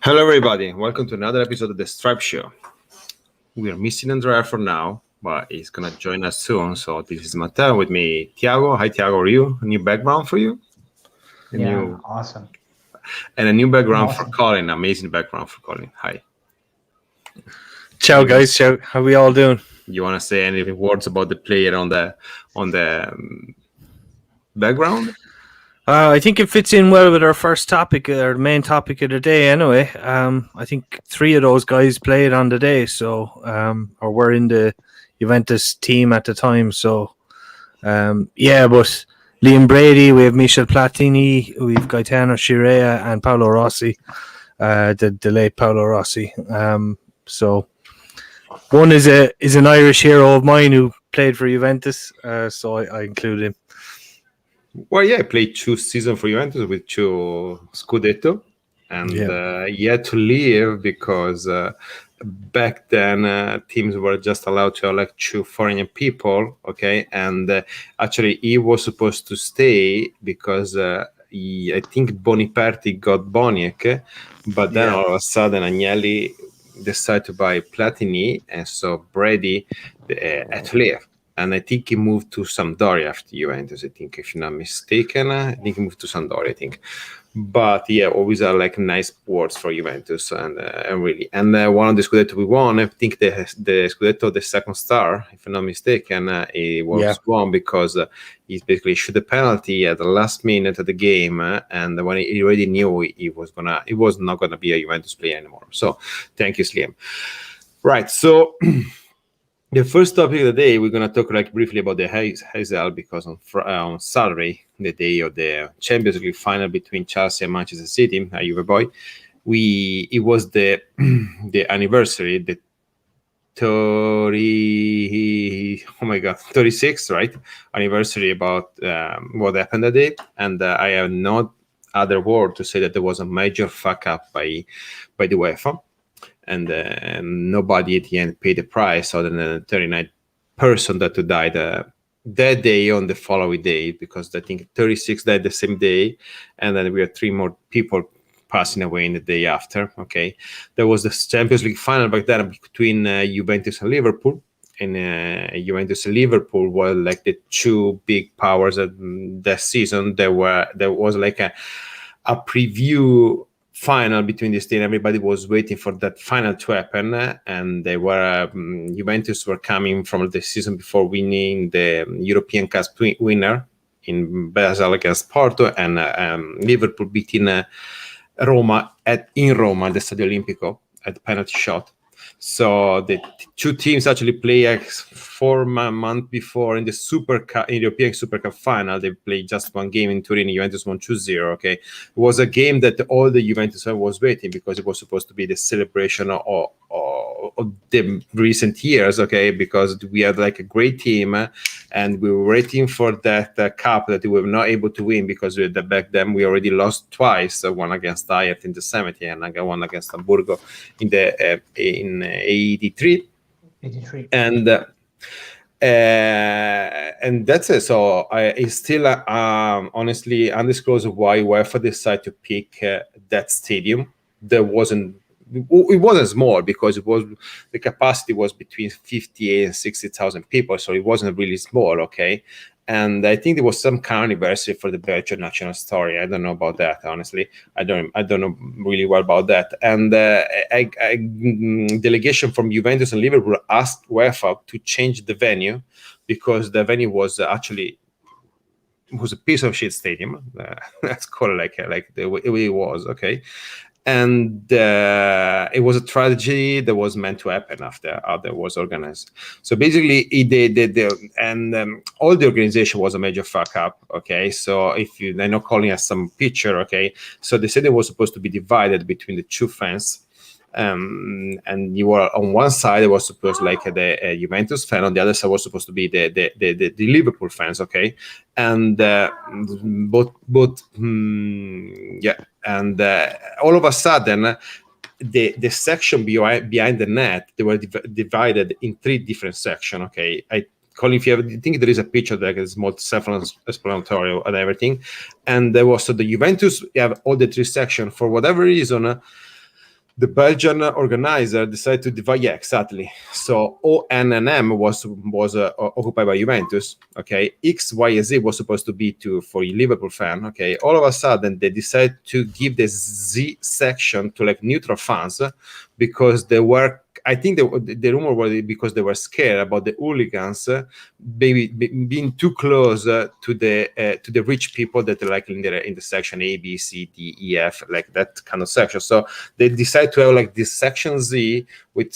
Hello, everybody. Welcome to another episode of the Stripe Show. We are missing Andrea for now, but he's going to join us soon. So this is Matteo with me, Tiago. Hi, Tiago. Are you? A new background for you? Awesome. And a new background for Colin. Amazing background for Colin. Hi. Ciao, guys. Ciao. How we all doing? You want to say any words about the player on the background? I think it fits in well with our first topic, our main topic of the day. Anyway, I think three of those guys played on the day, or were in the Juventus team at the time. So, but Liam Brady, we have Michel Platini, we have Gaetano Scirea and Paolo Rossi, the late Paolo Rossi. So one is an Irish hero of mine who played for Juventus, so I include him. Well, yeah, I played 2 seasons for Juventus with 2 Scudetto, and he had to leave because back then teams were just allowed to elect 2 foreign people, okay? And actually he was supposed to stay because I think Boniperti got Boniek, but then all of a sudden Agnelli decided to buy Platini, and so Brady had to leave. And I think he moved to Sampdoria after Juventus, I think, if I'm not mistaken. I think he moved to Sampdoria, I think. But yeah, always are like nice words for Juventus, and really. And one of the Scudetto we won, I think the Scudetto, the second star, if I'm not mistaken, it was won because he basically shot a penalty at the last minute of the game, and when he already knew he was not gonna be a Juventus player anymore. So thank you, Slim. Right, so. The first topic of the day, we're going to talk briefly about the Heysel, because on Saturday, the day of the Champions League final between Chelsea and Manchester City, Juve boy, it was the anniversary, the 36th, right? Anniversary about what happened that day, and I have no other word to say that there was a major fuck up by the UEFA. And nobody at the end paid the price other than the 39 person that died that day on the following day, because I think 36 died the same day, and then we had 3 more people passing away in the day after. Okay, there was the Champions League final back then between Juventus and Liverpool, and Juventus and Liverpool were like the 2 big powers that season. There was like a preview final between these two. Everybody was waiting for that final to happen, and they were Juventus were coming from the season before winning the European Cup winner in Basel against Porto, and Liverpool beating Roma in Roma at the Stadio Olimpico at the penalty shot. So the 2 teams actually play 4 months before in the European Super Cup final. They played just 1 game in Turin. Juventus won 2-0. Okay, it was a game that all the Juventus was waiting, because it was supposed to be the celebration of the recent years. Okay, because we had like a great team, and we were waiting for that cup that we were not able to win, because back then we already lost twice. One against Ajax in the 70s, and one against Hamburgo in 83. And that's it. So it's still honestly undisclosed why UEFA decided to pick that stadium. It wasn't small, because the capacity was between 58 and 60,000 people, so it wasn't really small. Okay, and I think there was some kind of anniversary for the Belgian national story. I don't know about that, honestly. I don't know really well about that. And delegation from Juventus and Liverpool asked UEFA to change the venue, because the venue was actually a piece of shit stadium. Let's call it like the way it was. Okay. And it was a tragedy that was meant to happen after that was organized. So basically, all the organization was a major fuck up. Okay, so I know Colin has some picture. Okay, so they said it was supposed to be divided between the 2 fans. And you were on one side, it was supposed like the Juventus fan, on the other side was supposed to be the Liverpool fans. Okay, and and all of a sudden the section behind the net, they were divided in 3 different sections. Okay, Colin, if you think there is a picture that is more self-explanatory and everything, and there was, so the Juventus have all the 3 sections. For whatever reason, the Belgian organizer decided to divide. Yeah, exactly. So O, N, and M was occupied by Juventus. Okay, X, Y, and Z was supposed to be for a Liverpool fan. Okay, all of a sudden they decided to give the Z section to like neutral fans because they were. I think the rumor was because they were scared about the hooligans maybe being too close to the rich people that are like in the section A, B, C, D, E, F, like that kind of section. So they decided to have like this section Z with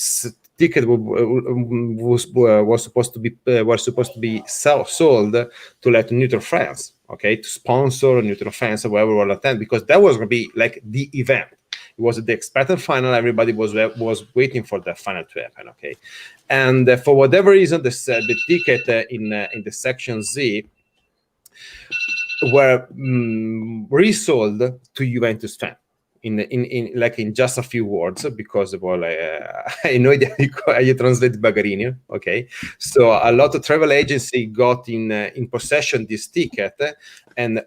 ticket were supposed to be sold to like neutral fans, okay, to sponsor neutral fans or whoever will attend, because that was going to be like the event. It was the expected final. Everybody was waiting for the final to happen. Okay, and for whatever reason, the ticket in the section Z were resold to Juventus fan in just a few words, because well, I know how you translate Bagarini. Okay, so a lot of travel agency got in possession this ticket, and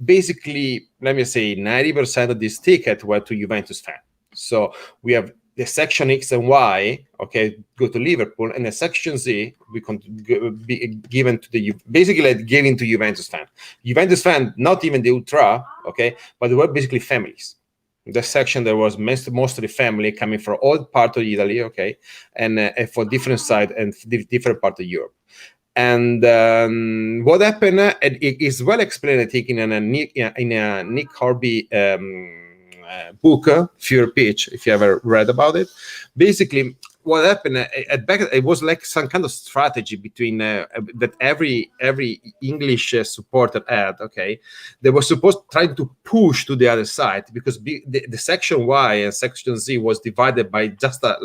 basically, let me say 90% of this ticket were to Juventus fan. So we have the section X and Y, okay, go to Liverpool, and the section Z we be given to basically like given to Juventus fan. Juventus fan, not even the ultra, okay, but they were basically families. The section there was mostly family coming from all parts of Italy, okay, and for different side and different part of Europe. And what happened, it is well explained, I think, in a Nick Horby book, Fear Pitch, if you ever read about it. Basically, what happened at back, it was like some kind of strategy between that every English supporter had. Okay, they were supposed to try to push to the other side, because the section Y and section Z was divided by just a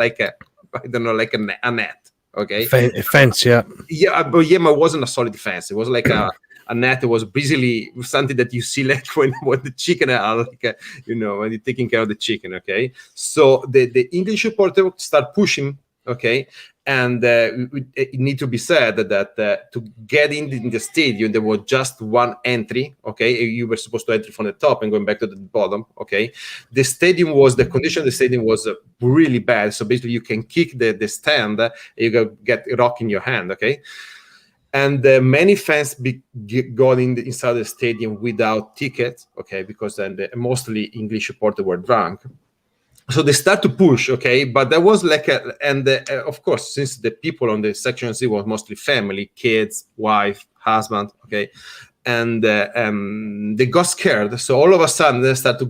net. Okay, fence, yeah, but it wasn't a solid fence. It was like a net. It was basically something that you see like when the chicken are like when you're taking care of the chicken. Okay, so the English supporter start pushing. Okay, and it need to be said that to get in the stadium there was just one entry. Okay, you were supposed to enter from the top and going back to the bottom. Okay, the condition of the stadium was really bad. So basically, you can kick the stand, you get a rock in your hand. Okay. And many fans got inside the stadium without tickets, okay, because then mostly English supporters were drunk. So they start to push, okay, but there was like of course, since the people on the section Z was mostly family, kids, wife, husband, okay, and they got scared. So all of a sudden they start to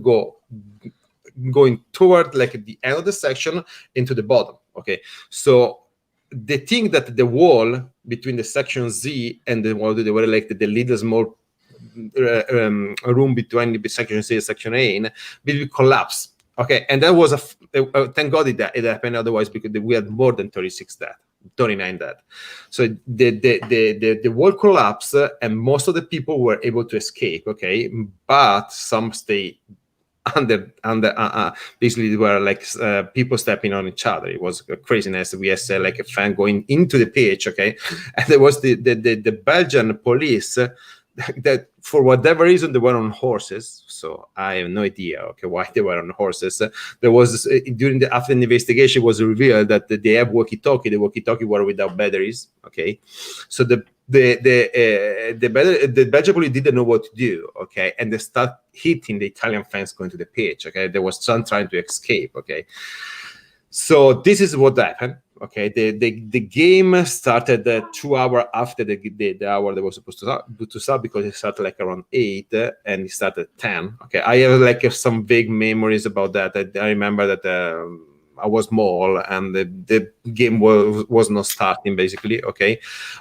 going toward like the end of the section into the bottom, okay. So they think that the wall between the section Z and the wall, they were like the little small room between the section Z and section A will collapse. Okay, and that was thank God it happened. Otherwise, because we had more than 39 dead. So the wall collapsed, and most of the people were able to escape. Okay, but some stay under basically there were like people stepping on each other. It was a craziness. We had like a fan going into the pitch. Okay, and there was the Belgian police that for whatever reason they were on horses. So I have no idea, okay, why they were on horses. There was after the investigation was revealed that they have walkie-talkie. The walkie-talkie were without batteries. Okay, so the Belgian police didn't know what to do. Okay, and they start hitting the Italian fans going to the pitch. Okay, there was some trying to escape. Okay, so this is what happened. Okay, the game started 2 hours after the hour that was supposed to start, because it started like around 8 and it started at 10. Okay, I have like some vague memories about that. I remember that I was small and the game was not starting basically. Okay,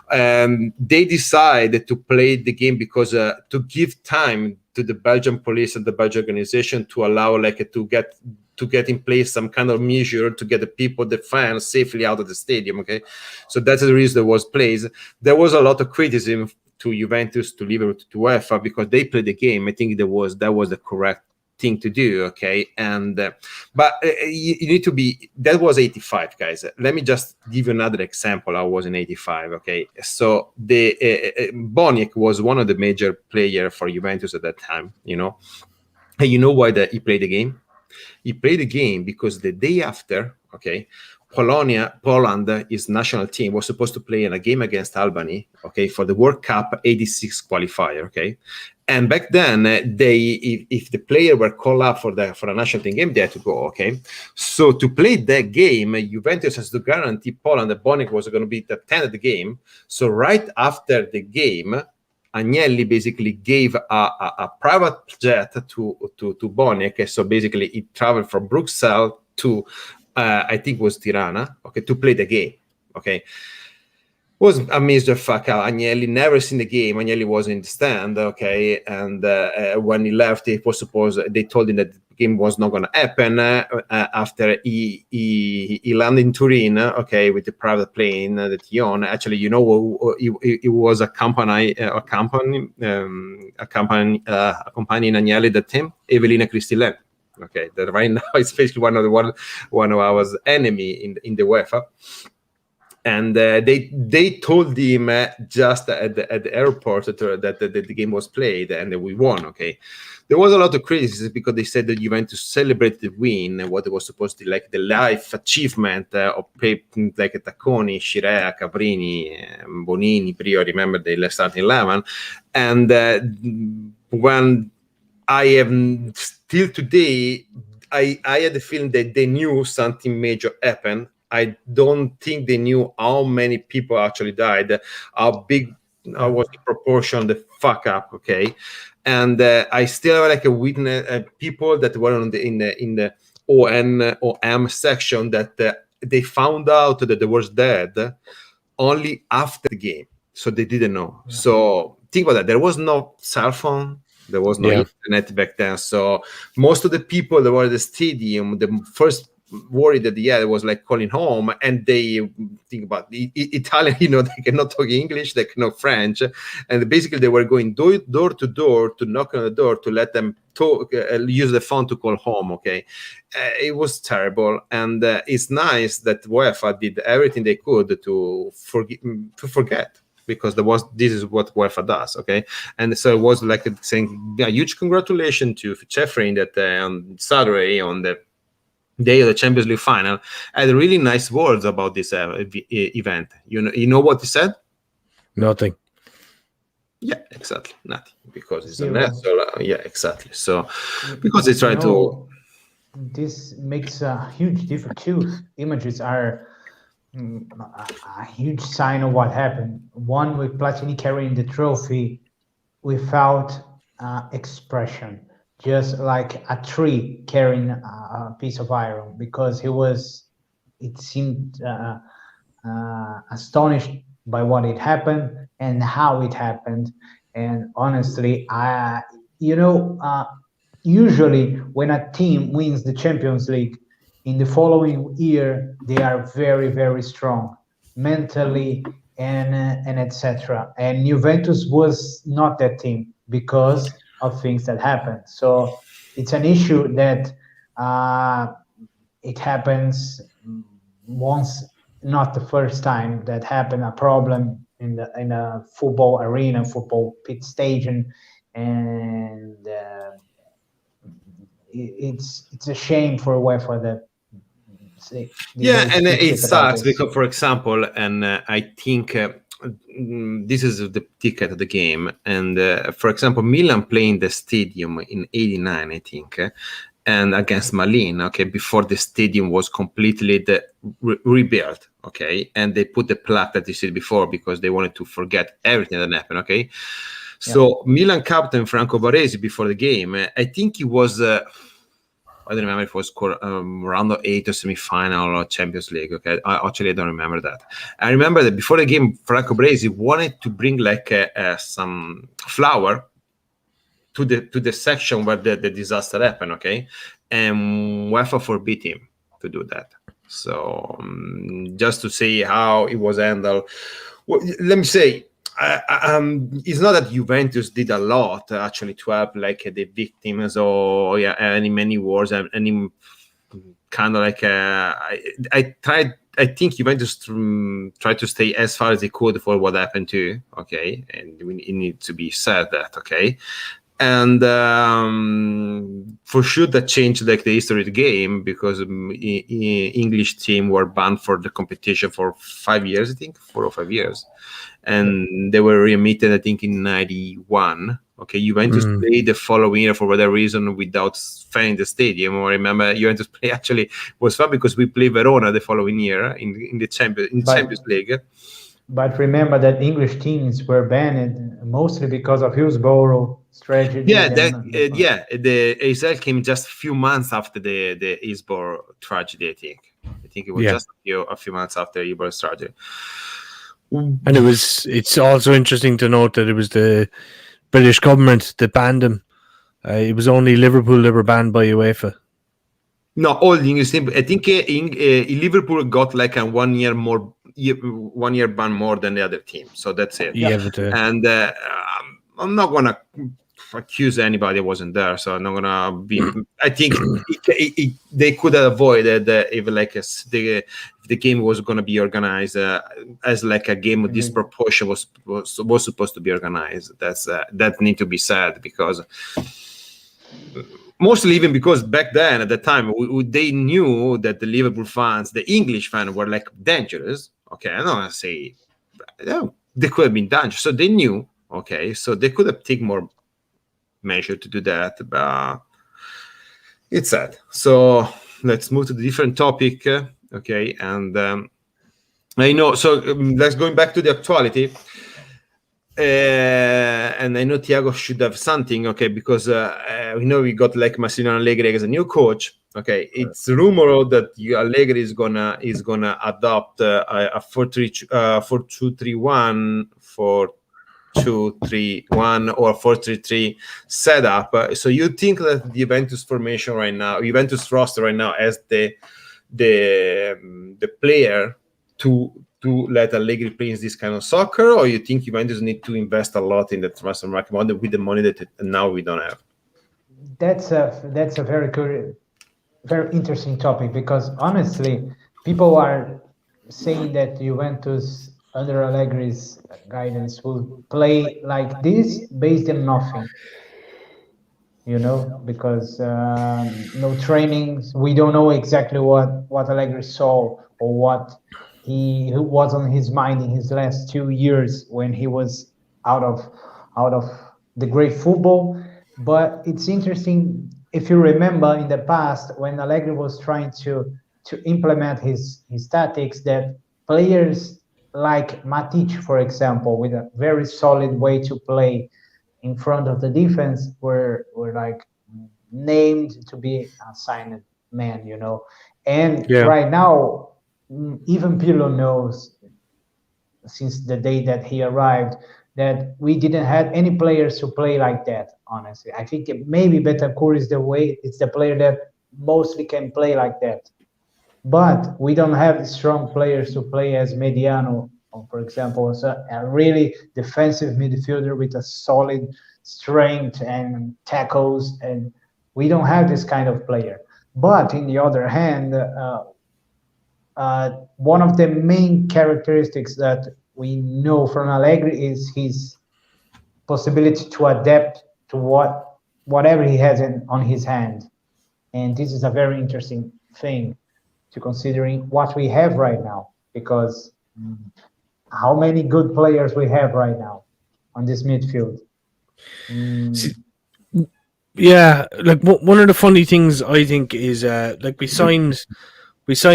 they decided to play the game because to give time to the Belgian police and the Belgian organization to allow like to get in place some kind of measure to get the fans safely out of the stadium. Okay, so that's the reason there was plays. There was a lot of criticism to Juventus, to Liverpool, to UEFA, because they played the game. I think that was the correct thing to do. Okay, and but you need to be. That was 85, guys. Let me just give you another example. I was in 85. Okay, so the Boniek was one of the major players for Juventus at that time. And you know why he played the game? he played the game because the day after, okay, Poland, his national team, was supposed to play in a game against Albany, okay, for the World Cup '86 qualifier, okay. And back then, if the player were called up for a national team game, they had to go, okay. So to play that game, Juventus has to guarantee Poland that Boniek was going to be attended the game. So right after the game, Agnelli basically gave a private jet to Boniek. So basically, he traveled from Bruxelles to I think it was Tirana, okay, to play the game, okay. Was a major fuck out. Agnelli never seen the game. Agnelli was in the stand, okay, and when he left, it was supposed they told him that the game was not going to happen. After he landed in Turin, okay, with the private plane that he owned. Actually, he was accompanying Agnelli that time, Evelina Cristillen. Okay, that right now is basically one of our enemy in the UEFA. And they told him just at the airport that the game was played and that we won. Okay, there was a lot of criticism because they said that Juventus celebrated the win, what it was supposed to like the life achievement of like Tacconi, Scirea, Caprini, Bonini, Prio. Remember the starting 11, and when I am still today, I had the feeling that they knew something major happened. I don't think they knew how many people actually died, how big was the proportion, the fuck up, okay? And I still have like a witness people that were in the OM section that they found out that they was dead only after the game, so they didn't know. Yeah. So think about that. There was no cell phone. There was no internet back then. So most of the people that were at the stadium, the first worry that they had was like calling home, and they think about the Italian, they cannot talk English, they cannot French, and basically they were going door to door to knock on the door to let them talk, use the phone to call home. Okay, it was terrible, and it's nice that UEFA did everything they could to forget. Because this is what UEFA does, okay? And so it was like saying, huge congratulations to Ceferin that on Saturday, on the day of the Champions League final, had really nice words about this event. You know what he said? Nothing. Yeah, exactly, nothing, because it's a net. So yeah, exactly. So because they try to. This makes a huge difference too. Images are a huge sign of what happened. One, with Platini carrying the trophy without expression, just like a tree carrying a piece of iron, because it seemed astonished by what had happened and how it happened. And honestly, usually when a team wins the Champions League, in the following year, they are very, very strong mentally and etc. And Juventus was not that team because of things that happened. So it's an issue that it happens once, not the first time that happened. A problem in a football arena, football pit stage, and it's a shame for UEFA that. And it sucks because, for example, and I think this is the ticket of the game. And for example, Milan playing the stadium in '89, I think, and against Malin, okay, before the stadium was completely rebuilt, okay, and they put the plaque that you said before because they wanted to forget everything that happened, okay. So Milan captain Franco Baresi before the game, I think he was. I don't remember if it was round of 8 or semi-final or Champions League. Okay, I don't remember that. I remember that before the game, Franco Baresi wanted to bring like some flour to the section where the disaster happened. Okay, and UEFA forbid him to do that. So just to see how it was handled. Well, let me say. It's not that Juventus did a lot actually to help like the victims or many wars and any kind of like I think Juventus tried to stay as far as they could for what happened too, okay, and it needs to be said that, okay, and for sure that changed like the history of the game, because English team were banned for the competition for 5 years, I think 4 or 5 years, and they were remitted, I think, in 91. Okay, Juventus played the following year for whatever reason without fan in the stadium. I remember Juventus play actually was fun because we played Verona the following year in the Champions League. But remember that English teams were banned mostly because of Hillsborough tragedy. Yeah, the Heysel came just a few months after the Hillsborough tragedy. I think it was just a few months after Hillsborough's tragedy. And it's also interesting to note that it was the British government that banned them. It was only Liverpool that were banned by UEFA. No, all the English team. I think Liverpool got like a 1 year ban more than the other team. So that's it. Yeah, but, and I'm not gonna accuse anybody who wasn't there. So I'm not gonna be. I think they could have avoided if like if the game was gonna be organized as like a game of disproportion was supposed to be organized. That need to be said, because. Mostly even because back then, at the time, they knew that the Liverpool fans, the English fans, were like dangerous. Okay, I'm not gonna say they could have been dangerous. So they knew. Okay, so they could have taken more measure to do that, but it's sad. So let's move to the different topic. Okay, and I know. So let's going back to the actuality. And I know Thiago should have something, okay, because we know we got like Massimiliano Allegri as a new coach. Okay, it's rumored that Allegri is gonna adopt a 4-2-3-1, 4-2-3-1 or 4-3-3 setup. So you think that the Juventus formation right now, Juventus roster right now, as the player to let Allegri play in this kind of soccer, or you think Juventus need to invest a lot in the transfer market with the money that now we don't have? That's a very interesting topic, because honestly, people are saying that Juventus under Allegri's guidance will play like this based on nothing. Because no trainings, we don't know exactly what Allegri saw or what he was on his mind in his last 2 years when he was out of the great football. But it's interesting, if you remember in the past when Allegri was trying to implement his tactics, that players like Matic, for example, with a very solid way to play in front of the defense, were like named to be a signed man, And right now, even Pirlo knows, since the day that he arrived, that we didn't have any players to play like that. Honestly, I think maybe Bentancur is the player that mostly can play like that. But we don't have strong players to play as Mediano, for example, a really defensive midfielder with a solid strength and tackles, and we don't have this kind of player. But in the other hand, one of the main characteristics that we know from Allegri is his possibility to adapt to whatever he has on his hand. And this is a very interesting thing to considering what we have right now, because how many good players we have right now on this midfield. Yeah, like one of the funny things I think is like we signed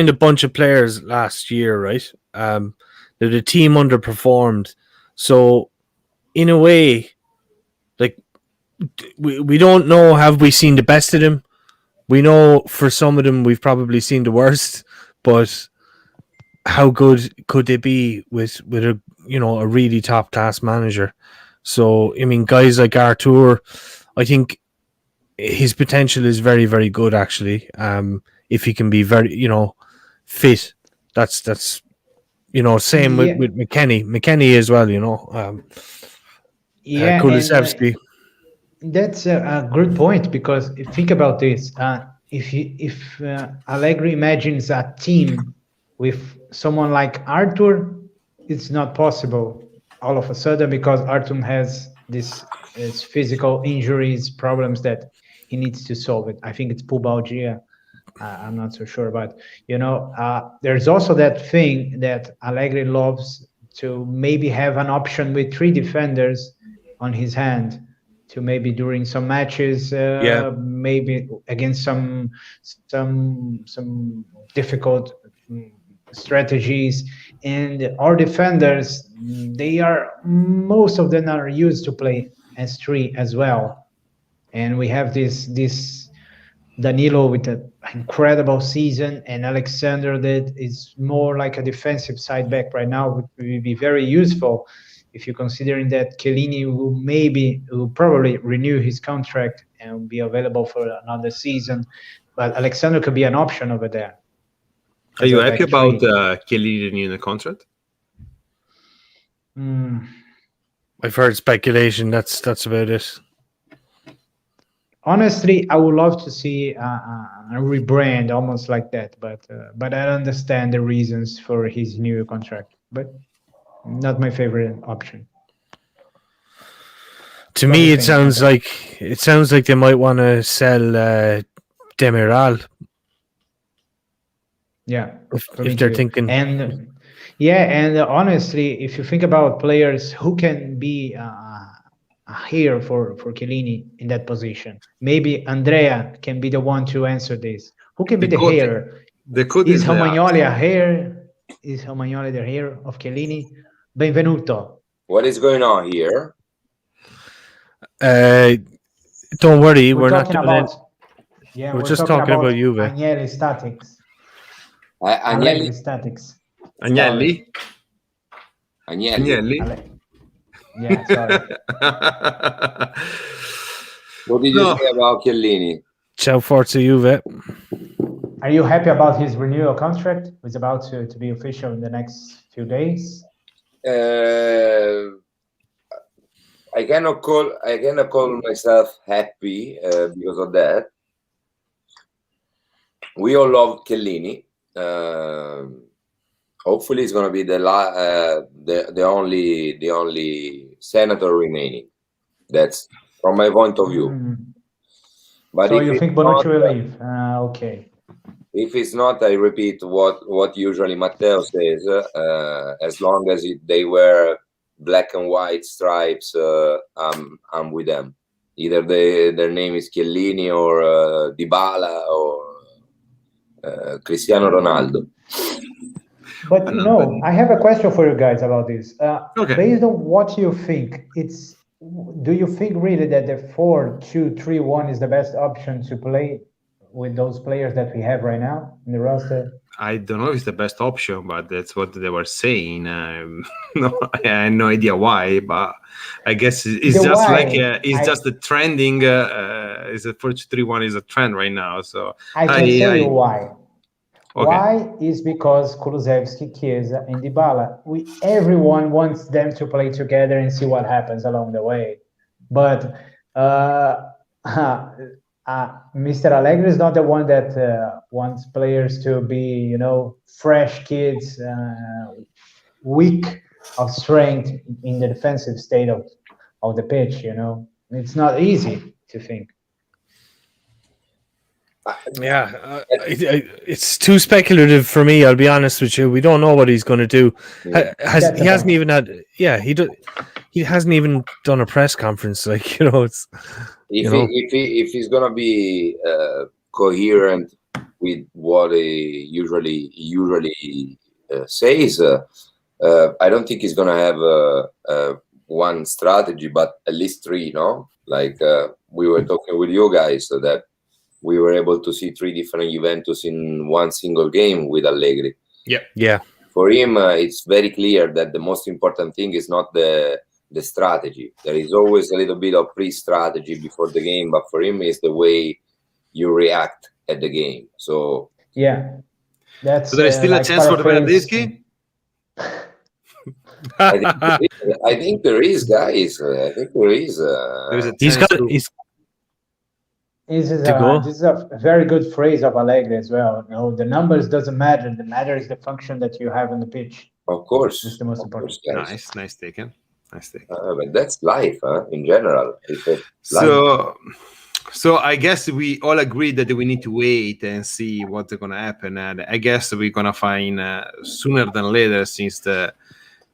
a bunch of players last year, right? The team underperformed, so in a way, like we don't know, have we seen the best of them? We know for some of them we've probably seen the worst, but how good could they be with a a really top class manager? So I mean, guys like Artur, I think his potential is very, very good actually. If he can be very fit, that's same with McKennie as well. Kulusevski. That's a good point, because think about this. If Allegri imagines a team with someone like Artur, it's not possible all of a sudden, because Artur has physical injuries problems that he needs to solve it. I think it's pubalgia. I'm not so sure, but there's also that thing that Allegri loves to maybe have an option with 3 defenders on his hand to maybe during some matches, maybe against some difficult strategies. And our defenders, most of them are used to play as 3 as well. And we have this Danilo with an incredible season, and Alexander that is more like a defensive side back right now, would be very useful if you're considering that Chiellini will probably renew his contract and be available for another season. But Alexander could be an option over there. Are you happy about Chiellini renewing the contract? I've heard speculation. That's about it. Honestly, I would love to see a rebrand almost like that, but I understand the reasons for his new contract, but not my favorite option. To me, it sounds like they might want to sell Demiral. Yeah, if they're thinking, and honestly, if you think about players who can be here for Chiellini in that position, maybe Andrea can be the one to answer this. Who can be the heir? Is Romagnoli a heir? Is Romagnoli the heir of Chiellini? Benvenuto. What is going on here? Don't worry, we're not doing it. Yeah, we're just talking about Juve. Agnelli statics. Agnelli statics. Agnelli. Yeah, sorry. What did you say about Chiellini? Ciao, Forza Juve. Are you happy about his renewal contract? It's about to be official in the next few days. I cannot call myself happy because of that. We all love Chiellini. Hopefully, it's going to be the only senator remaining. That's from my point of view. But so you think Bonucci will leave? Okay. If it's not, I repeat what usually Matteo says. As long as they wear black and white stripes, I'm with them. Either their name is Chiellini or Dybala or Cristiano Ronaldo. But I have a question for you guys about this. Okay. Based on what you think, do you think really that the 4-2-3-1 is the best option to play with those players that we have right now in the roster? I don't know if it's the best option, but that's what they were saying. I have no idea why, but I guess it's just just the trending. Is a 4-2-3-1 is a trend right now. So I can tell you why. Okay. Why is because Kulusevski, Chiesa, and Dybala. Everyone wants them to play together and see what happens along the way. But Mr. Allegri is not the one that wants players to be, fresh kids, weak of strength in the defensive state of the pitch. It's not easy to think. Yeah, it's too speculative for me. I'll be honest with you. We don't know what he's going to do. Yeah. He hasn't even had. Yeah, he hasn't even done a press conference. It's. If he's gonna be coherent with what he usually says, I don't think he's gonna have one strategy, but at least 3. No, like we were talking with you guys, so that we were able to see 3 different Juventus in one single game with Allegri. Yeah. For him, it's very clear that the most important thing is not the strategy. There is always a little bit of pre-strategy before the game, but for him, it's the way you react at the game. So yeah, that's. So there is still a chance for the Bernardeschi? I think there is, guys. I think there is. This is a very good phrase of Allegri as well. The numbers doesn't matter. The matter is the function that you have on the pitch. Of course, it's the most important. Nice taken. Nice take. But that's life, in general. It's life. So I guess we all agree that we need to wait and see what's going to happen, and I guess we're going to find sooner than later, since the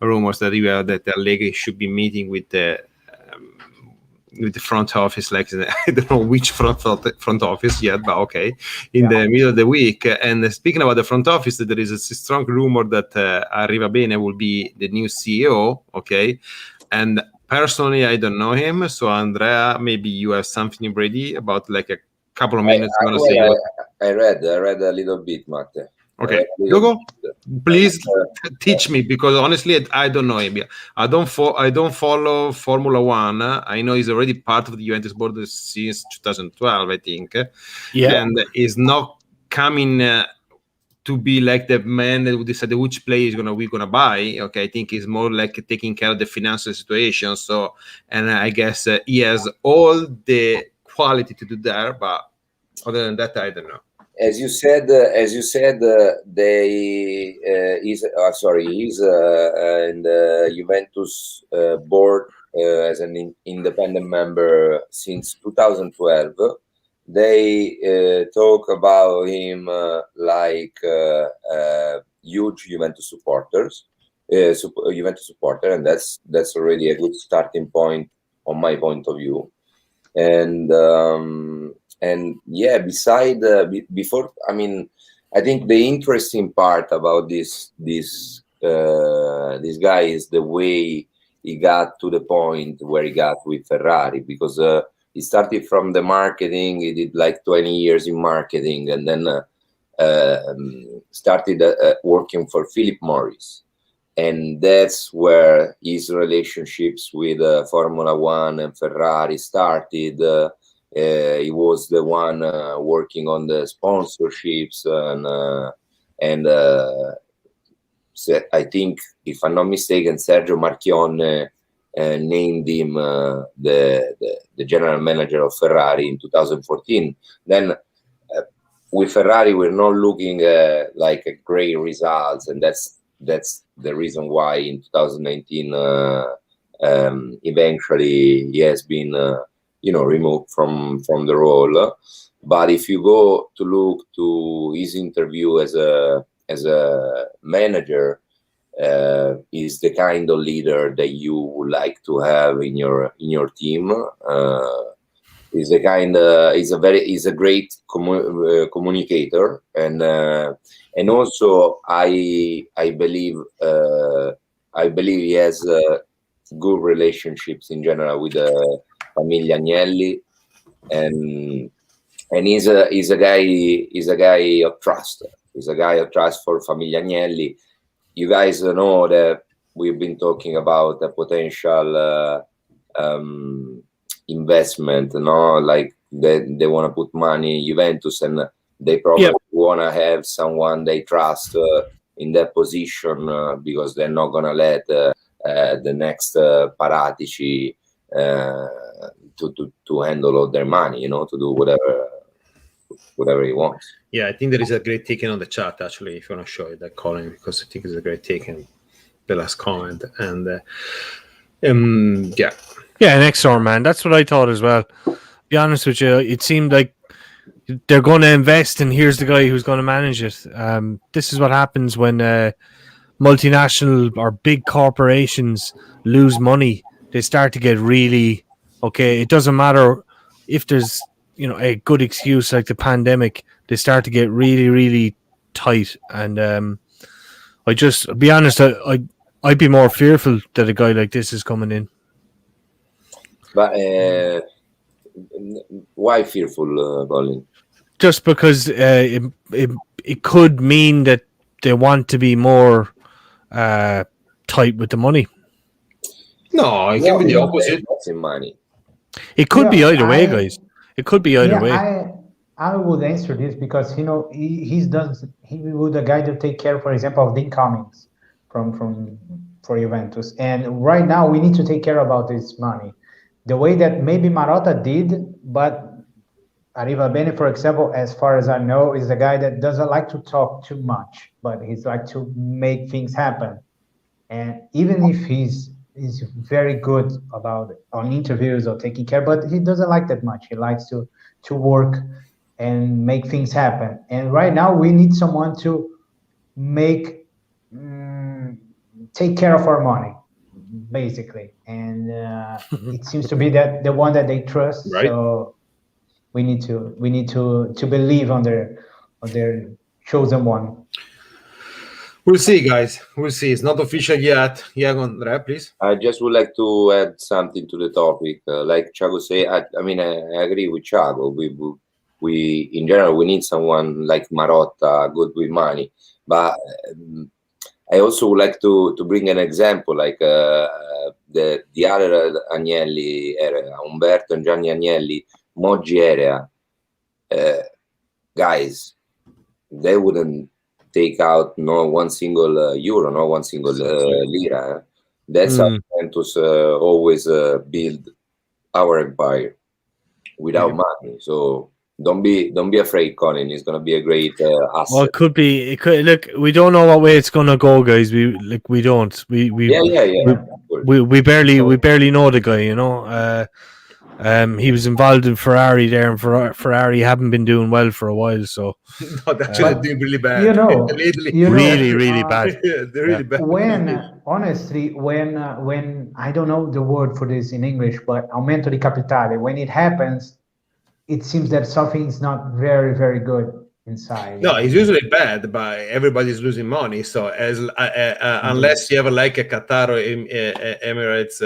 rumors that that Allegri should be meeting with the front office, like I don't know which front office yet, but okay, in the middle of the week. And speaking about the front office, there is a strong rumor that Arrivabene will be the new CEO. Okay, and personally, I don't know him. So Andrea, maybe you have something ready about like a couple of minutes. I read a little bit, Matte. Okay, Hugo, please teach me, because honestly, I don't know him. I don't follow Formula One. I know he's already part of the Juventus board since 2012, I think. Yeah, and is not coming to be like the man that would decide which player we're gonna buy. Okay, I think he's more like taking care of the financial situation. So, and I guess he has all the quality to do that, but other than that, I don't know. As you said, he's in the Juventus board as an independent member since 2012. They talk about him like huge Juventus supporter, and that's already a good starting point on my point of view. And yeah, before, I mean, I think the interesting part about this guy is the way he got to the point where he got with Ferrari, because he started from the marketing. He did like 20 years in marketing, and then started working for Philip Morris. And that's where his relationships with Formula One and Ferrari started. He was the one working on the sponsorships, and I think, if I'm not mistaken, Sergio Marchionne named him the general manager of Ferrari in 2014. Then with Ferrari, we're not looking like a great results, and that's the reason why in 2019 eventually he has been removed from the role. But if you go to look to his interview as a manager, is the kind of leader that you would like to have in your team. He's a great communicator, and also I believe he has good relationships in general with Famiglia Agnelli, and he's a guy of trust. He's a guy of trust for Famiglia Agnelli. You guys know that we've been talking about a potential investment, like they want to put money in Juventus, and they probably want to have someone they trust in that position, because they're not going to let the next Paratici to handle all their money, to do whatever he wants. Yeah, I think there is a great taken on the chat, actually, if you want to show it, that Colin, because I think it's a great taken, the last comment. And yeah, next door, man. That's what I thought as well. Be honest with you, it seemed like they're going to invest, and here's the guy who's going to manage it. This is what happens when multinational or big corporations lose money. They start to get really okay. It doesn't matter if there's a good excuse like the pandemic. They start to get really, really tight. And I just, be honest, I'd be more fearful that a guy like this is coming in. But why fearful, Colin? Just because it could mean that they want to be more tight with the money. No, it can be the opposite. Money. It could be either way, guys. It could be either way. I would answer this because he would the guy to take care, for example, of the incomings for Juventus. And right now we need to take care about this money. The way that maybe Marotta did, but Arrivabene, for example, as far as I know, is the guy that doesn't like to talk too much, but he's like to make things happen. And even if he's is very good about on interviews or taking care, but he doesn't like that much. He likes to work and make things happen. And right now we need someone to make take care of our money, basically. And it seems to be that the one that they trust. Right. So we need to believe on their chosen one. We'll see, guys. We'll see. It's not official yet. Yeah, Andrea, please. I just would like to add something to the topic. Like Thiago say, I agree with Thiago. We in general we need someone like Marotta, good with money. But I also would like to bring an example, like the other Agnelli area, Umberto and Gianni Agnelli, Moggi area. Guys, they wouldn't take out no one single euro, no one single lira. That's how Juventus always build our empire without money. So don't be afraid, Colin. It's gonna be a great asset. Well, it could be. It could look. We don't know what way it's gonna go, guys. We don't. We barely know the guy. You know. He was involved in Ferrari there, and Ferrari haven't been doing well for a while. So no, they're doing really bad. You know, really bad. Yeah, they're really bad. Honestly, when I don't know the word for this in English, but aumento di capitale, when it happens, it seems that something is not very, very good inside. No, it's usually bad, but everybody's losing money. So unless you have like a Qatar Emirates,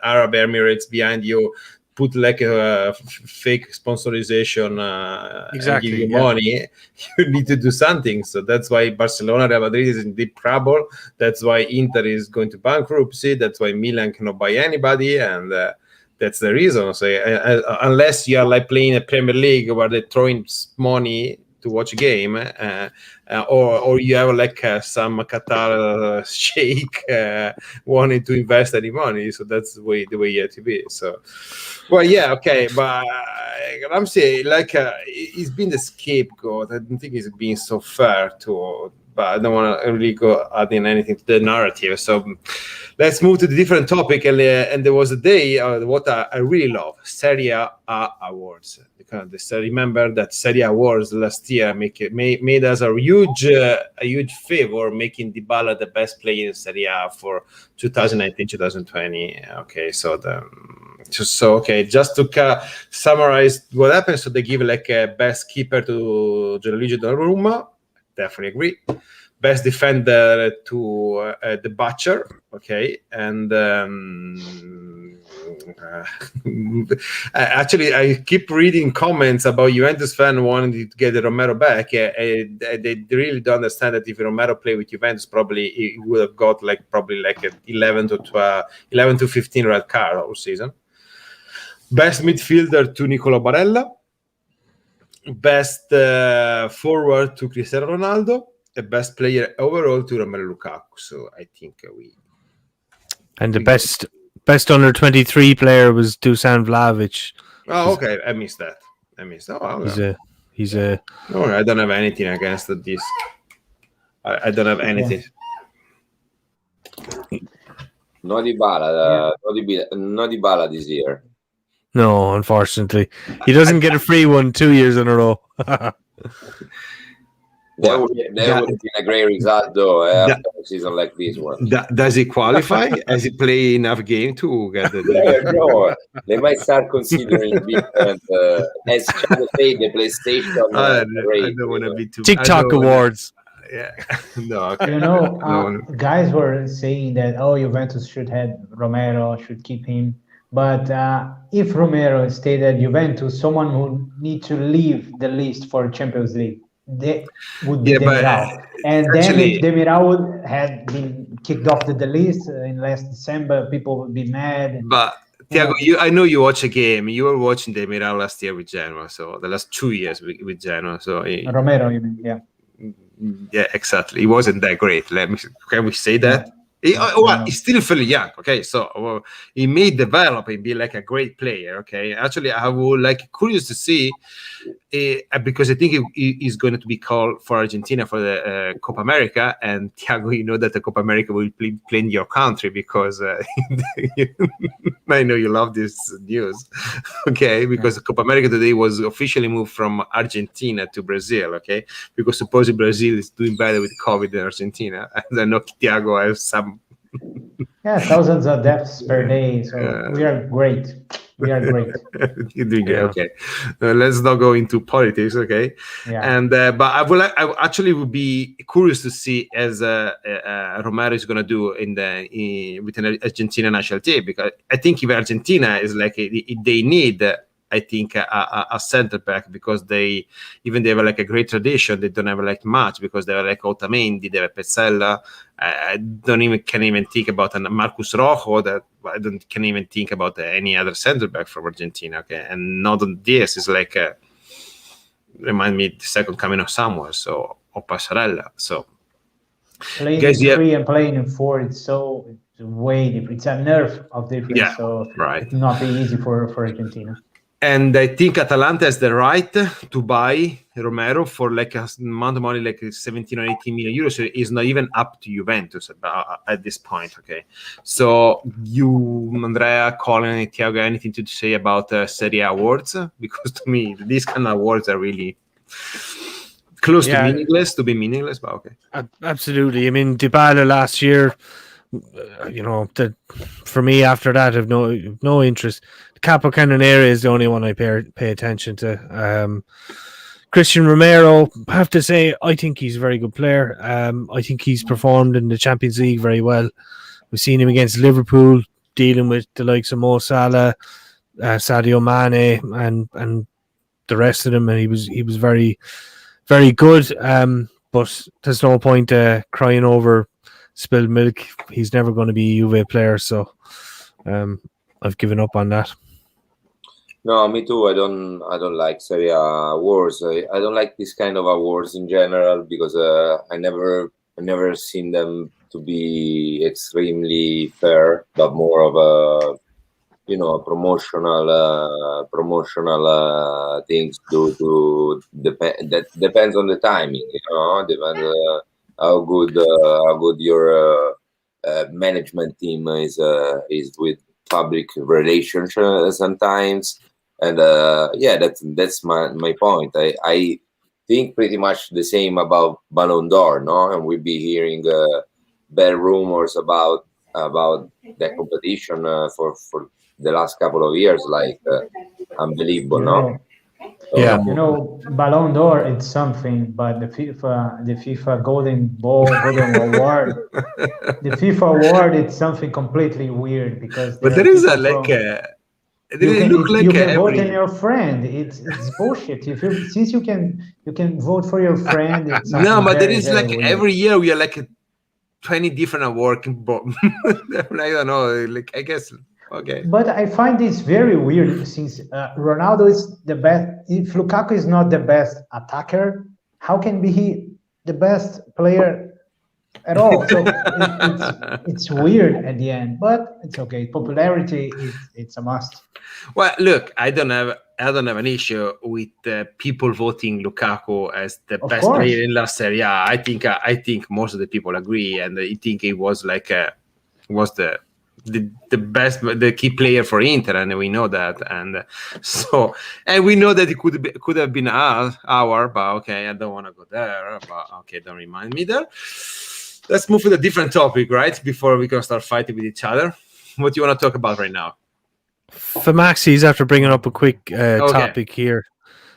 Arab Emirates behind you, put like a fake sponsorization exactly, and give you money, you need to do something. So that's why Barcelona, Real Madrid is in deep trouble. That's why Inter is going to bankruptcy. That's why Milan cannot buy anybody, and that's the reason. So unless you are like playing a Premier League where they're throwing money to watch a game, or you have like some Qatar sheikh wanting to invest any money. So that's the way you have to be. So, well, yeah, okay, but I'm saying like he's been the scapegoat. I don't think he's being so fair to. But I don't want to really go adding anything to the narrative. So let's move to the different topic. And there was a day, what I really love, Serie A awards. Because remember that Serie A awards last year made us a huge favor, making Dybala the best player in Serie A for 2019-2020. Okay, so just to summarize what happened. So they give like a best keeper to Gianluigi Donnarumma. Definitely agree. Best defender to the Butcher, okay, and actually I keep reading comments about Juventus fan wanting to get Romero back. They really don't understand that if Romero played with Juventus, probably he would have got probably an 11 to 15 red card all season. Best midfielder to Nicolo Barella. Best forward to Cristiano Ronaldo, the best player overall to Romelu Lukaku. So I think the best under 23 player was Dusan Vlahovic. Oh, okay. I missed that. Oh, he's a. No, I don't have anything against this. I don't have anything. No Dybala, no Dybala this year. No, unfortunately, he doesn't get a free one 2 years in a row. That would have been a great result, though, after a season like this one. Does he qualify? Has he played enough game to get the? No, they might start considering different. As Thiago said, the PlayStation. I don't want to be too. TikTok awards. Yeah, no. Okay. You know, guys were saying that Juventus should have Romero, should keep him. But if Romero stayed at Juventus, someone would need to leave the list for Champions League. They would be Demiral. And actually, then if Demiral had been kicked off the list in last December, people would be mad. But Thiago, I know you watch a game. You were watching Demiral last year with Genoa, so the last 2 years with Genoa. So Romero, you mean? Yeah. Yeah, exactly. He wasn't that great. Can we say that? He's still fairly young, okay? So he may develop and be like a great player, okay? Actually, I would curious to see because I think it is going to be called for Argentina for the Copa America, and Thiago, you know that the Copa America will play in your country because I know you love this news, okay? Because Copa America today was officially moved from Argentina to Brazil, okay? Because supposedly Brazil is doing better with COVID than Argentina, and I know Thiago has some. Thousands of deaths per day. So we are great. We are great. You're doing great. Okay, let's not go into politics. Okay, and but I actually would be curious to see as Romero is going to do with an Argentina national team, because I think if Argentina is like they need. I think a center back, because they have like a great tradition. They don't have like much, because they have like Otamendi, they have Pezzella. I can't even think about Marcus Rojo. That I can't even think about any other center back from Argentina. Okay, and not on this is like remind me the second coming of Samuel, so or Passarella. So playing in 3 and playing in 4, it's way different. It's a nerve of difference. Yeah, so right. It will not be easy for Argentina. And I think Atalanta has the right to buy Romero for like a amount of money, like 17 or 18 million euros. So it's not even up to Juventus at this point. Okay. So you, Andrea, Colin, Thiago, anything to say about Serie A awards? Because to me, these kind of awards are really close to meaningless, but okay. Absolutely. I mean, Dybala last year, for me after that, I have no interest. Capo Cannoniere is the only one I pay attention to. Christian Romero, I have to say, I think he's a very good player. I think he's performed in the Champions League very well. We've seen him against Liverpool, dealing with the likes of Mo Salah, Sadio Mane, and the rest of them, and he was very, very good. But there's no point crying over spilled milk. He's never going to be a Juve player, so I've given up on that. No, me too. I don't like Serie A awards. I don't like this kind of awards in general, because I never seen them to be extremely fair, but more of a promotional things to depend. That depends on the timing. Depends how good your management team is with public relations sometimes. And that's my point. I think pretty much the same about Ballon d'Or, no? And we'll be hearing bad rumors about that competition for the last couple of years, like unbelievable, no? So, Ballon d'Or, it's something, but the FIFA Golden Award, the FIFA award, it's something completely weird, because there is you can vote on your friend. It's bullshit. Since you can vote for your friend. It's no, but there is like weird. every year we are like 20 different awards. I don't know. Like I guess. Okay. But I find this very weird, since Ronaldo is the best. If Lukaku is not the best attacker, how can be he the best player at all? So it's weird at the end, but it's okay. Popularity it's a must. Well, look, I don't have an issue with people voting Lukaku as the best player in La Serie A. I think most of the people agree, and I think it was like was the best, the key player for Inter, and we know that, and we know that it could have been our, but okay, I don't want to go there, but okay, don't remind me there. Let's move to a different topic, right? Before we can start fighting with each other. What do you want to talk about right now? For Max, he's after bringing up a quick topic here.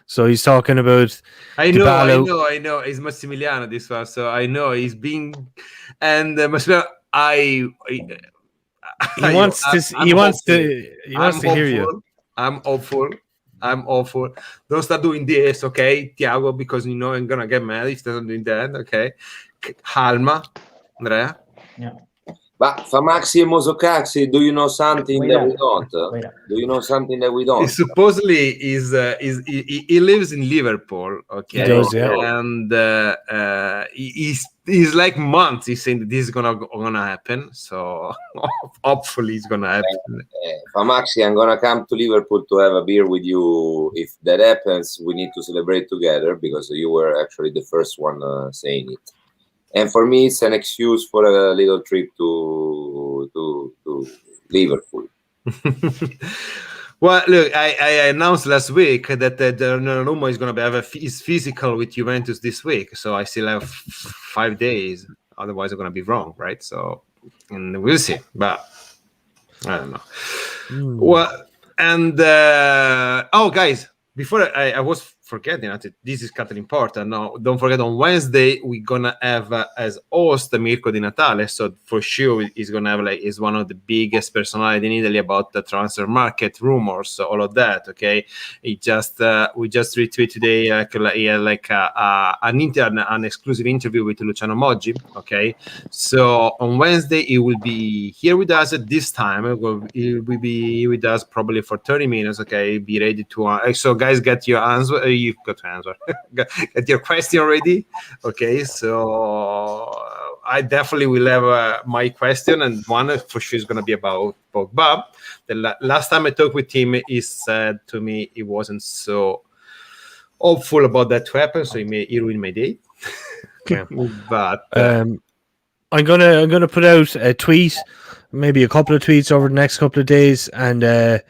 So he's talking about. I know. It's Massimiliano this one, so I know he's being, and Massimiliano. He wants to hear you. I'm awful. Don't start doing this, okay, Thiago, because I'm gonna get mad if they're doing that, okay? Calma, Andrea. Yeah. But Famaxi and Mosokaxi, do you know something Wait that up. we don't? Wait up. Do you know something that we don't? Supposedly he lives in Liverpool, okay? He does, yeah. And he's like months he's saying that this is gonna happen. So hopefully it's gonna happen. Famaxi, I'm gonna come to Liverpool to have a beer with you. If that happens, we need to celebrate together because you were actually the first one saying it. And for me, it's an excuse for a little trip to Liverpool. Well, look, I announced last week that Donnarumma is going to is physical with Juventus this week, so I still have 5 days. Otherwise, I'm going to be wrong, right? So, and we'll see. But I don't know. Well, and guys, before I was forgetting that this is kind of important. No, don't forget on Wednesday we're gonna have as host Mirko Di Natale. So for sure he's gonna have is one of the biggest personality in Italy about the transfer market rumors, all of that. Okay, we just retweeted today an exclusive interview with Luciano Moggi. Okay, so on Wednesday he will be here with us at this time. He will be with us probably for 30 minutes. Okay, be ready to. So guys, get your answer. You've got to answer. Get your question ready. Okay, so I definitely will have my question, and one for sure is going to be about Bob. The last time I talked with him, he said to me he wasn't so hopeful about that to happen, so he ruined my day. But I'm gonna put out a tweet, maybe a couple of tweets over the next couple of days, and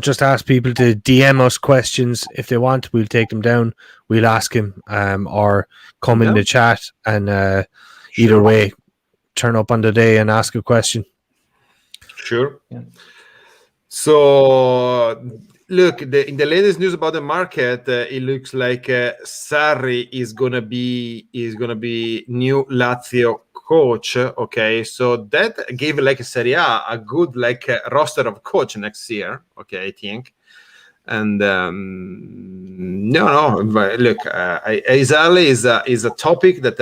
just ask people to DM us questions if they want. We'll take them down. We'll ask him, or come in the chat, and either way, turn up on the day and ask a question. Sure. Yeah. So, look, in the latest news about the market, it looks like Sarri is gonna be new Lazio coach. Okay, so that gave Serie A good roster of coach next year. Okay, I think. And but look, Heysel is a topic that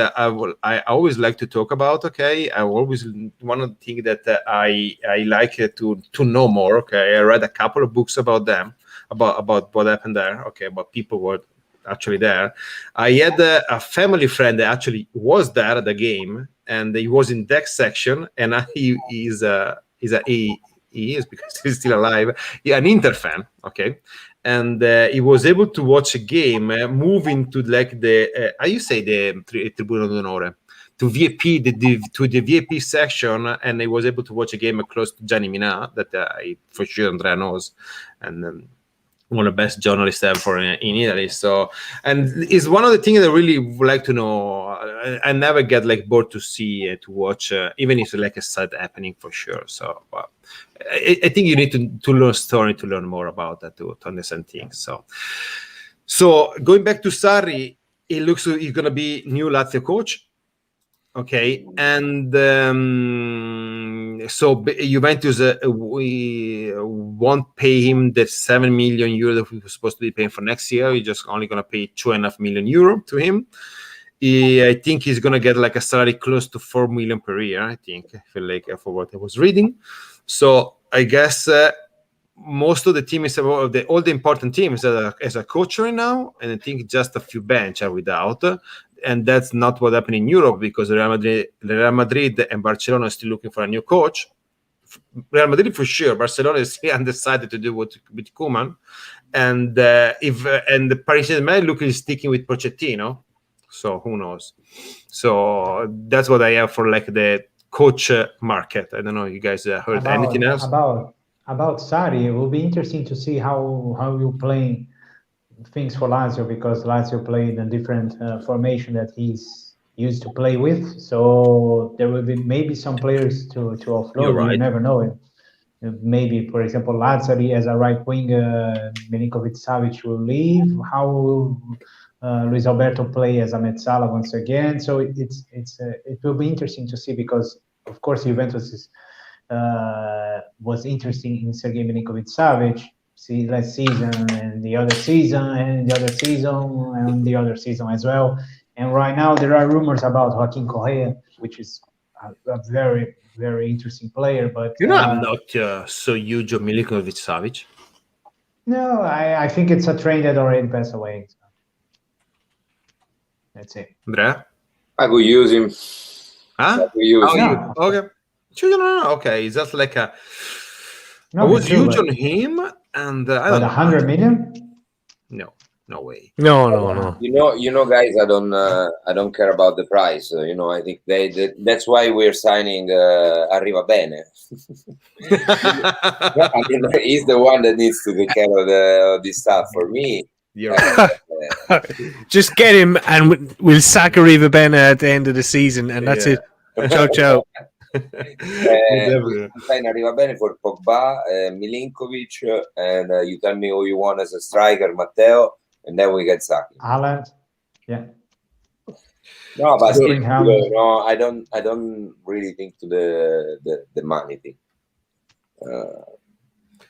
I always like to talk about. Okay, I always one of the things that I like to know more. Okay, I read a couple of books about them, about what happened there. Okay, about people who were actually there. I had a family friend that actually was there at the game, and he was in that section, and he is because he's still alive. An Inter fan, okay, and he was able to watch a game moving to the how you say the Tribuna d'Onore to VIP to the VIP section, and he was able to watch a game close to Gianni Minà that for sure Andrea knows, and one of the best journalists ever in Italy. So, and it's one of the things I really would like to know. I never get bored to see to watch, even if it's a sad happening for sure. So, I think you need to learn story to learn more about that to understand things. So going back to Sarri, it looks like he's gonna be new Lazio coach. Okay, and so Juventus we won't pay him the 7 million euro that we were supposed to be paying for next year. We're just only going to pay 2.5 million euro to him. I think he's going to get a salary close to 4 million per year. I think, for what I was reading. So I guess most of the teams, all the important teams as a coach right now, and I think just a few bench are without. And that's not what happened in Europe because Real Madrid and Barcelona are still looking for a new coach. Real Madrid for sure. Barcelona is still undecided to do what with Koeman, and the Paris Saint-Germain looking sticking with Pochettino. So who knows? So that's what I have for the coach market. I don't know. You guys heard anything else about Sarri? It will be interesting to see how you play things for Lazio because Lazio played a different formation that he's used to play with. So there will be maybe some players to offload. Right. You never know. Maybe, for example, Lazzari as a right winger, Milinkovic-Savic will leave. How will Luis Alberto play as a Mezzala once again? So it will be interesting to see because, of course, Juventus was interesting in Sergei Milinkovic-Savic. See last season and the other season and the other season and the other season as well. And right now there are rumors about Joaquin Correa, which is a very, very interesting player. But I'm not so huge on Milinkovic Savic. no, I think it's a train that already passed away. So. That's it. Andrea? I could use him. Huh? No. Okay. No. Okay, it's just like a. No, I was me too, huge but- on him, and I But don't know. 100 million? No way. No. You know, guys, I don't care about the price. I think that's why we're signing Arrivabene. I mean, he's the one that needs to take care of this stuff for me. You're right. Just get him, and we'll sack Arrivabene at the end of the season, and that's it. Ciao. Sign Arrivabene for Pogba, Milinkovic, and you tell me who you want as a striker, Matteo, and then we get Saki. Haaland? Yeah. No, but still, Bellingham. no, I don't really think to the money thing.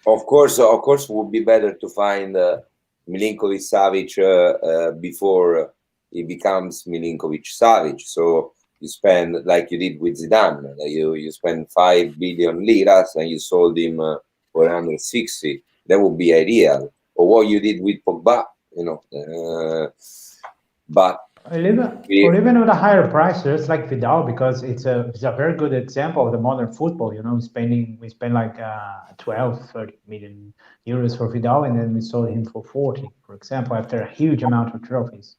Of course, it would be better to find Milinkovic Savic before he becomes Milinkovic Savic. So you spend like you did with Zidane. You spend 5 billion liras and you sold him for 160. That would be ideal. Or what you did with Pogba, but Or even with a higher price, just like Vidal, because it's a very good example of the modern football. We spend like 12-30 million euros for Vidal, and then we sold him for 40, for example, after a huge amount of trophies.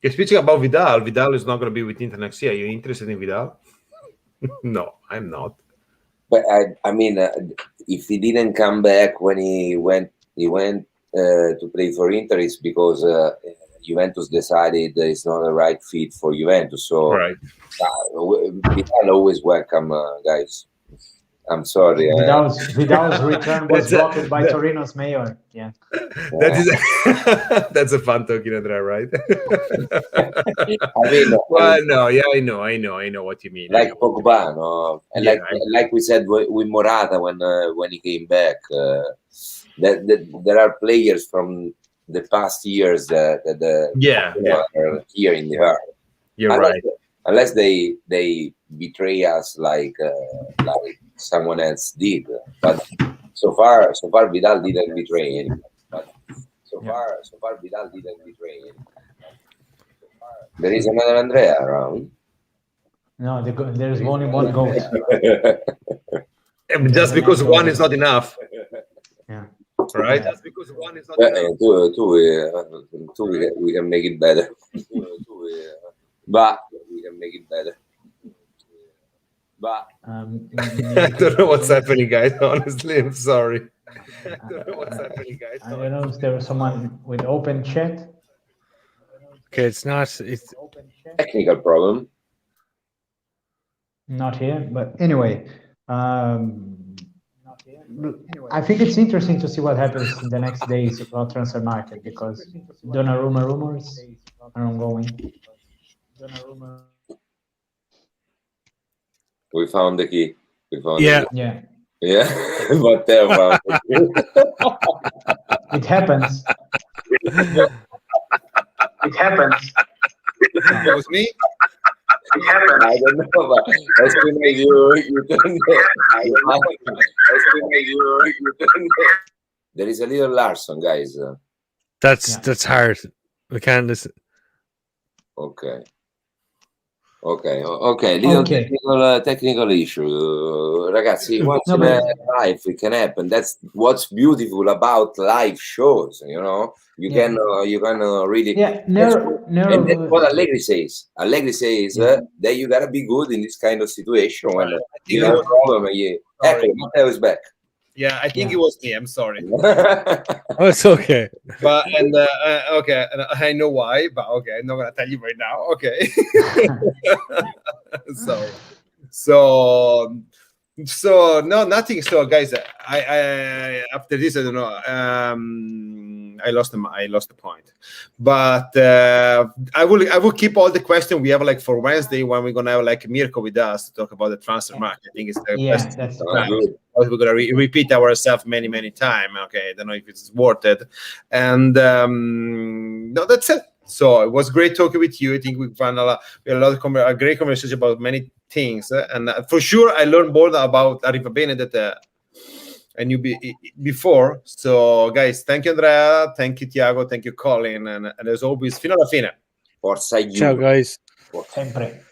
Speaking about Vidal is not going to be with Inter next year. Are you interested in Vidal? No, I'm not. But I mean, if he didn't come back when he went to play for Inter, it's because Juventus decided it's not the right fit for Juventus. So Right. Vidal always welcome, guys. I'm sorry. Vidal's return was blocked by Torino's mayor. Yeah. That's a fun talking, Andrea, right? I mean, well, no, yeah, I know what you mean. Like Pogba, no, and Yeah, like we said with Morata when he came back, that there are players from the past years that are here in the heart. You're right. Unless they betray us like someone else did, but so far Vidal didn't betray anyone. But so far Vidal didn't betray anyone. There is another Andrea around. No, there's only one goat. Just because one is not enough. Yeah. Right? That's because one is not enough. Two, we can make it better. But we can make it better. But I don't know what's happening, guys. Honestly, I'm sorry. I don't know what's happening, guys. I don't know if there was someone with open chat. Okay, it's technical problem. Not here, but anyway. I think it's interesting to see what happens in the next days about transfer market, because Donnarumma rumors are ongoing. We found the key. Yeah. Yeah. Yeah, but found the key. It happens. It happens. It was me. I don't know, but as soon as you turn there is a little Larson, guys. That's hard. We can't listen. Okay. Technical issue, ragazzi. Once in life it can happen. That's what's beautiful about live shows. You can really. Yeah. And that's what Allegri says. That you gotta be good in this kind of situation when you have a problem. Matteo is back. Yeah, I think it was me. I'm sorry. Oh, it's okay. But okay, and I know why. But okay, I'm not gonna tell you right now. Okay. So no, nothing. So guys, I after this, I don't know. I lost the point, but I will keep all the questions we have like for Wednesday when we're gonna have like Mirko with us to talk about the transfer market. I think it's the best. That's good. We're gonna repeat ourselves many times. Okay, I don't know if it's worth it. And no, that's it. So it was great talking with you. I think we found we had a great conversation about many things, and for sure I learned more about Arrivabene that I knew before. So guys, thank you Andrea, thank you Tiago, thank you Colin, and as always, fino alla fine. Forza Ciao, Juve. guys. Sempre.